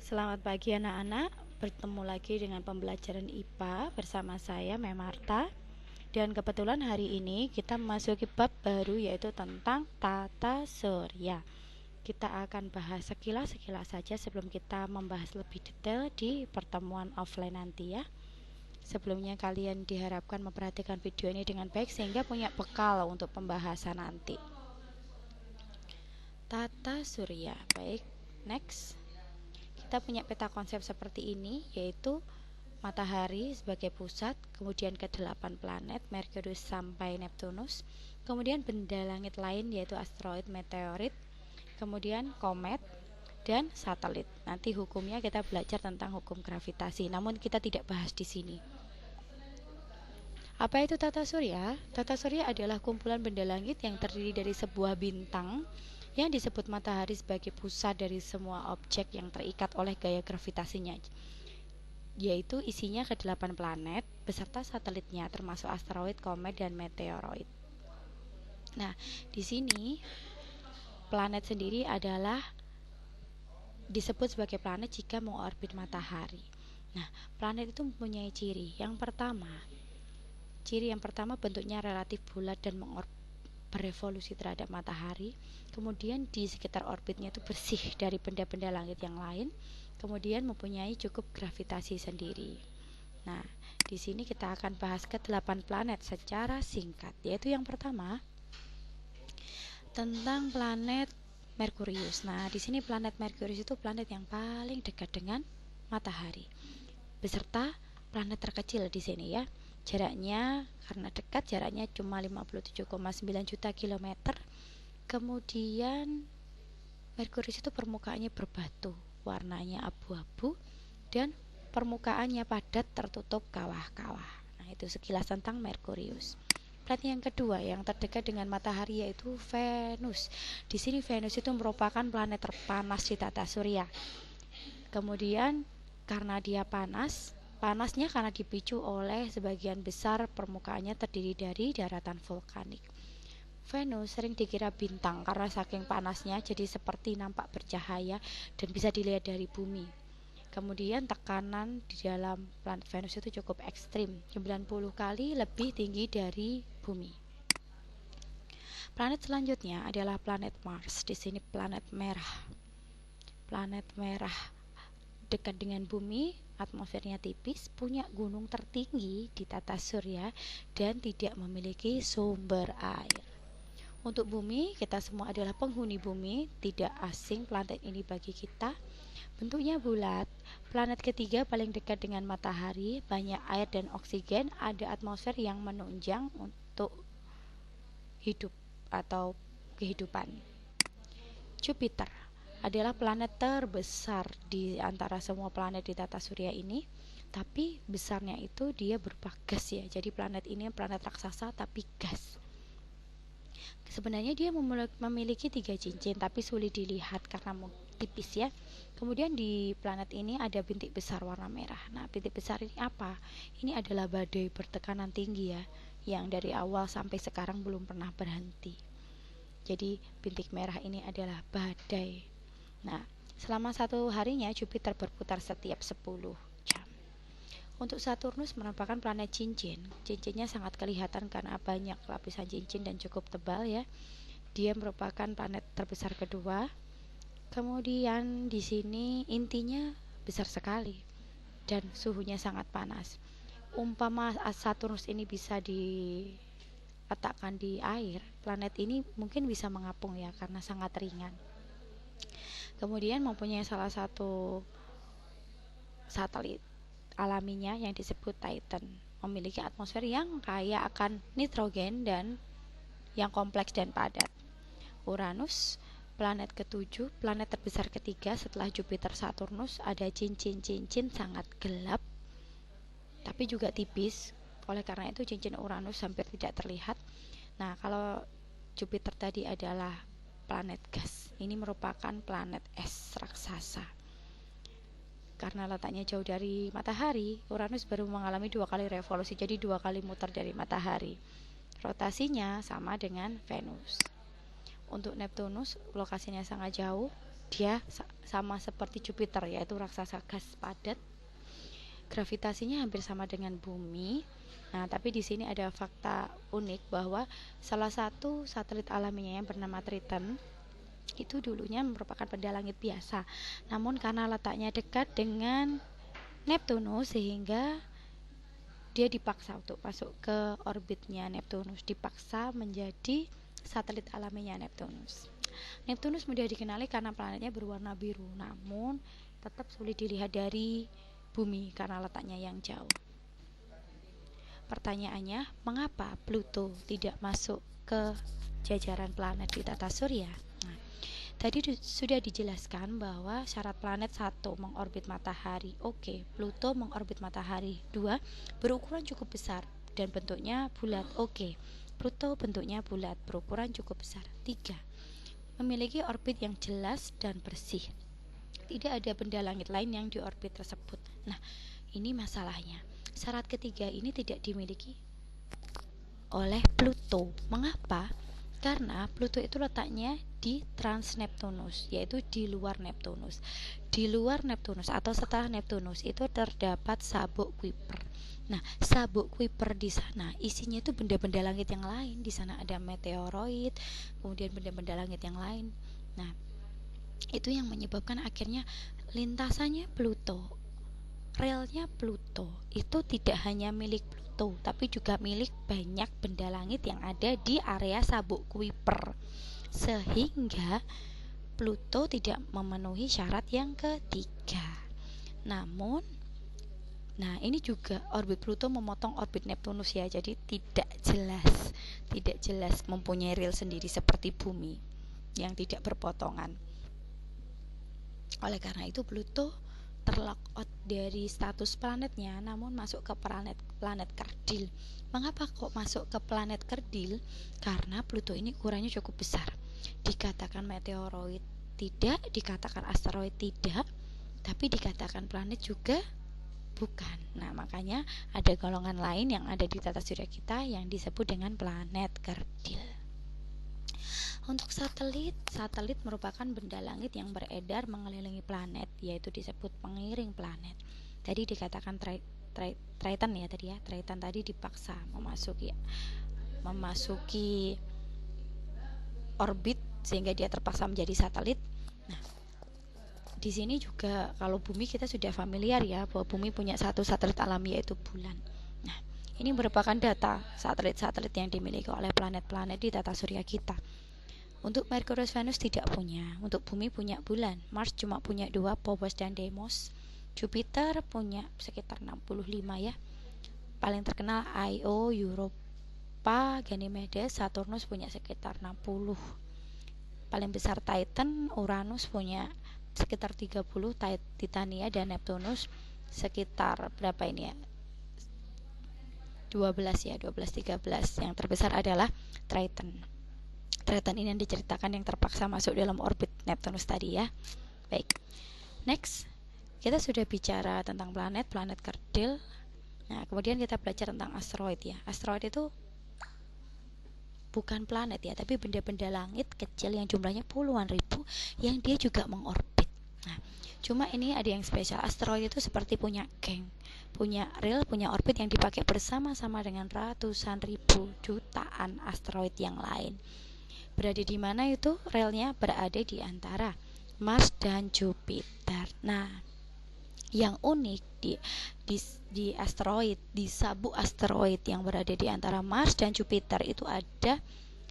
Selamat pagi anak-anak, bertemu lagi dengan pembelajaran IPA bersama saya Memarta. Dan kebetulan hari ini kita memasuki bab baru, yaitu tentang tata surya. Kita akan bahas sekilas saja sebelum kita membahas lebih detail di pertemuan offline nanti ya. Sebelumnya kalian diharapkan memperhatikan video ini dengan baik sehingga punya bekal untuk pembahasan nanti. Tata surya, baik, next. Kita punya peta konsep seperti ini, yaitu matahari sebagai pusat, kemudian ke-8 planet, Merkurius sampai Neptunus, kemudian benda langit lain yaitu asteroid, meteorit, kemudian komet, dan satelit. Nanti hukumnya kita belajar tentang hukum gravitasi, namun kita tidak bahas di sini. Apa itu tata surya? Tata surya adalah kumpulan benda langit yang terdiri dari sebuah bintang yang disebut matahari sebagai pusat dari semua objek yang terikat oleh gaya gravitasinya, yaitu isinya ke-8 planet beserta satelitnya termasuk asteroid, komet, dan meteoroid. Nah, di sini planet sendiri adalah disebut sebagai planet jika mengorbit matahari. Nah, planet itu mempunyai ciri. Ciri yang pertama bentuknya relatif bulat dan berevolusi terhadap matahari. Kemudian di sekitar orbitnya itu bersih dari benda-benda langit yang lain. Kemudian mempunyai cukup gravitasi sendiri. Nah, di sini kita akan bahas ke-8 planet secara singkat, yaitu yang pertama tentang planet Merkurius. Nah, di sini planet Merkurius itu planet yang paling dekat dengan matahari, beserta planet terkecil di sini ya. Jaraknya karena dekat, jaraknya cuma 57,9 juta kilometer. Kemudian Merkurius itu permukaannya berbatu, warnanya abu-abu, dan permukaannya padat tertutup kawah-kawah. Nah, itu sekilas tentang Merkurius. Planet yang kedua yang terdekat dengan matahari yaitu Venus. Di sini Venus itu merupakan planet terpanas di tata surya. Kemudian karena dia panasnya karena dipicu oleh sebagian besar permukaannya terdiri dari daratan vulkanik. Venus sering dikira bintang karena saking panasnya jadi seperti nampak bercahaya dan bisa dilihat dari bumi. Kemudian tekanan di dalam planet Venus itu cukup ekstrim, 90 kali lebih tinggi dari bumi. Planet selanjutnya adalah planet Mars. Di sini planet merah. Planet merah dekat dengan bumi, atmosfernya tipis, punya gunung tertinggi di tata surya, dan tidak memiliki sumber air. Untuk bumi, kita semua adalah penghuni bumi, tidak asing planet ini bagi kita. Bentuknya bulat. Planet ketiga paling dekat dengan matahari, banyak air dan oksigen, ada atmosfer yang menunjang untuk hidup atau kehidupan. Jupiter adalah planet terbesar di antara semua planet di tata surya ini, tapi besarnya itu dia berupa gas ya. Jadi planet ini planet raksasa tapi gas. Sebenarnya dia memiliki 3 cincin tapi sulit dilihat karena tipis ya. Kemudian di planet ini ada bintik besar warna merah. Nah, bintik besar ini apa? Ini adalah badai bertekanan tinggi ya, yang dari awal sampai sekarang belum pernah berhenti. Jadi bintik merah ini adalah badai. Nah, selama satu harinya Jupiter berputar setiap 10 jam. Untuk Saturnus merupakan planet cincin. Cincinnya sangat kelihatan karena banyak lapisan cincin dan cukup tebal ya. Dia merupakan planet terbesar kedua. Kemudian di sini intinya besar sekali dan suhunya sangat panas. Umpama Saturnus ini bisa diletakkan di air, planet ini mungkin bisa mengapung ya karena sangat ringan. Kemudian mempunyai salah satu satelit alaminya yang disebut Titan, memiliki atmosfer yang kaya akan nitrogen dan yang kompleks dan padat. Uranus, planet ketujuh, planet terbesar ketiga setelah Jupiter Saturnus, ada cincin-cincin sangat gelap tapi juga tipis. Oleh karena itu cincin Uranus hampir tidak terlihat. Nah, kalau Jupiter tadi adalah planet gas, ini merupakan planet es raksasa. Karena letaknya jauh dari matahari, Uranus baru mengalami 2 kali revolusi, jadi 2 kali muter dari matahari. Rotasinya sama dengan Venus. Untuk Neptunus, lokasinya sangat jauh, Dia sama seperti Jupiter, yaitu raksasa gas padat. Gravitasinya hampir sama dengan bumi. Nah, tapi di sini ada fakta unik bahwa salah satu satelit alaminya yang bernama Triton itu dulunya merupakan benda langit biasa. Namun karena letaknya dekat dengan Neptunus sehingga dia dipaksa untuk masuk ke orbitnya Neptunus, dipaksa menjadi satelit alaminya Neptunus. Neptunus mudah dikenali karena planetnya berwarna biru, namun tetap sulit dilihat dari bumi karena letaknya yang jauh. Pertanyaannya, mengapa Pluto tidak masuk ke jajaran planet di tata surya? Nah, tadi sudah dijelaskan bahwa syarat planet 1 mengorbit matahari. Oke, Pluto mengorbit matahari. 2, berukuran cukup besar dan bentuknya bulat. Oke, Pluto bentuknya bulat, berukuran cukup besar. 3, memiliki orbit yang jelas dan bersih. Tidak ada benda langit lain yang di orbit tersebut. Nah, ini masalahnya. Syarat ketiga ini tidak dimiliki oleh Pluto. Mengapa? Karena Pluto itu letaknya di Transneptunus, yaitu di luar Neptunus. Di luar Neptunus atau setelah Neptunus itu terdapat sabuk Kuiper. Nah, sabuk Kuiper di sana isinya itu benda-benda langit yang lain. Di sana ada meteoroid, kemudian benda-benda langit yang lain. Nah, itu yang menyebabkan akhirnya lintasannya Pluto, relnya Pluto itu tidak hanya milik Pluto, tapi juga milik banyak benda langit yang ada di area sabuk Kuiper, sehingga Pluto tidak memenuhi syarat yang ketiga. Namun, nah ini juga orbit Pluto memotong orbit Neptunus ya, jadi tidak jelas mempunyai rel sendiri seperti bumi yang tidak berpotongan. Oleh karena itu Pluto terlock out dari status planetnya, namun masuk ke planet kerdil. Mengapa kok masuk ke planet kerdil? Karena Pluto ini ukurannya cukup besar. Dikatakan meteoroid tidak, dikatakan asteroid tidak, tapi dikatakan planet juga bukan. Nah, makanya ada golongan lain yang ada di tata surya kita yang disebut dengan planet kerdil. Untuk satelit merupakan benda langit yang beredar mengelilingi planet, yaitu disebut pengiring planet. Tadi dikatakan Triton ya tadi ya. Triton tadi dipaksa memasuki orbit sehingga dia terpaksa menjadi satelit. Nah, di sini juga kalau bumi kita sudah familiar ya bahwa bumi punya satu satelit alami yaitu bulan. Nah, ini merupakan data satelit-satelit yang dimiliki oleh planet-planet di tata surya kita. Untuk Merkurius, Venus tidak punya. Untuk bumi punya bulan. Mars cuma punya 2, Phobos dan Deimos. Jupiter punya sekitar 65 ya. Paling terkenal Io, Europa, Ganymede. Saturnus punya sekitar 60. Paling besar Titan, Uranus punya sekitar 30, Titania dan Neptunus sekitar berapa ini ya? 12 ya, 12-13. Yang terbesar adalah Triton. Triton ini yang diceritakan yang terpaksa masuk dalam orbit Neptunus tadi ya. Baik, next kita sudah bicara tentang planet kerdil. Nah, kemudian kita belajar tentang asteroid ya. Asteroid itu bukan planet ya, tapi benda-benda langit kecil yang jumlahnya puluhan ribu yang dia juga mengorbit. Nah, cuma ini ada yang spesial. Asteroid itu seperti punya geng, punya rel, punya orbit yang dipakai bersama-sama dengan ratusan ribu jutaan asteroid yang lain. Berada di mana itu? Relnya berada di antara Mars dan Jupiter. Nah, yang unik di asteroid, di sabuk asteroid yang berada di antara Mars dan Jupiter itu ada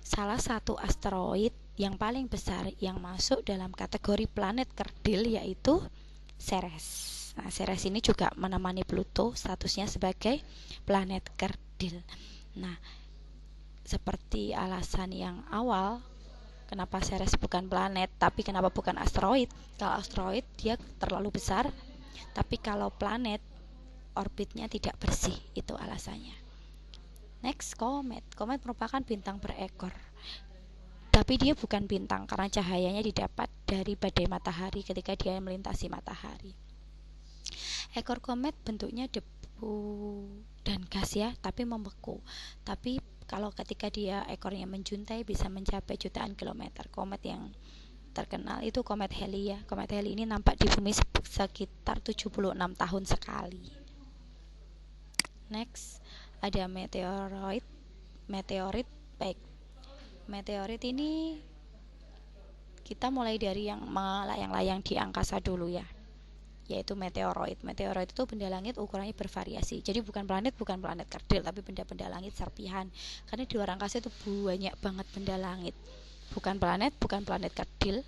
salah satu asteroid yang paling besar yang masuk dalam kategori planet kerdil, yaitu Ceres. Nah, Ceres ini juga menemani Pluto, statusnya sebagai planet kerdil. Nah, seperti alasan yang awal kenapa Ceres bukan planet tapi kenapa bukan asteroid. Kalau asteroid dia terlalu besar, tapi kalau planet orbitnya tidak bersih, itu alasannya. Next, komet. Komet merupakan bintang berekor, tapi dia bukan bintang karena cahayanya didapat dari badai matahari ketika dia melintasi matahari. Ekor komet bentuknya debu dan gas ya, tapi membeku. Tapi kalau ketika dia ekornya menjuntai bisa mencapai jutaan kilometer. Komet yang terkenal itu komet Halley ya. Komet Halley ini nampak di bumi sekitar 76 tahun sekali. Next, ada meteorit. Baik. Meteorit ini kita mulai dari yang melayang-layang di angkasa dulu ya, yaitu meteoroid. Meteoroid itu benda langit ukurannya bervariasi. Jadi bukan planet kerdil, tapi benda-benda langit serpihan. Karena di luar angkasa itu banyak banget benda langit. Bukan planet kerdil,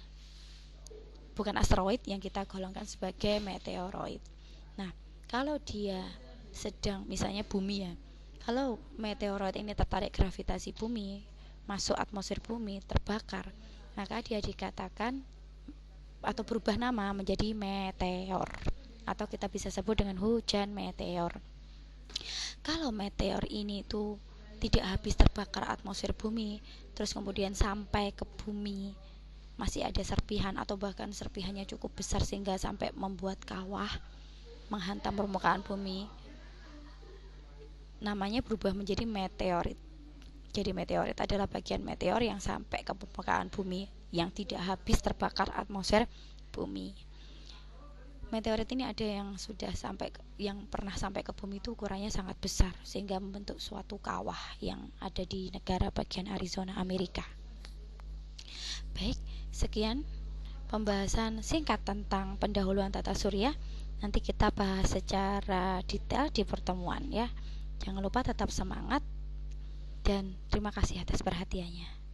bukan asteroid yang kita golongkan sebagai meteoroid. Nah, kalau dia sedang misalnya bumi ya. Kalau meteoroid ini tertarik gravitasi bumi, masuk atmosfer bumi, terbakar, maka dia dikatakan atau berubah nama menjadi meteor, atau kita bisa sebut dengan hujan meteor. Kalau meteor ini tuh tidak habis terbakar atmosfer bumi, terus kemudian sampai ke bumi masih ada serpihan atau bahkan serpihannya cukup besar sehingga sampai membuat kawah menghantam permukaan bumi, namanya berubah menjadi meteorit. Jadi meteorit adalah bagian meteor yang sampai ke permukaan bumi yang tidak habis terbakar atmosfer bumi. Meteorit ini ada yang pernah sampai ke bumi itu ukurannya sangat besar sehingga membentuk suatu kawah yang ada di negara bagian Arizona, Amerika. Baik, sekian pembahasan singkat tentang pendahuluan tata surya. Nanti kita bahas secara detail di pertemuan ya. Jangan lupa tetap semangat dan terima kasih atas perhatiannya.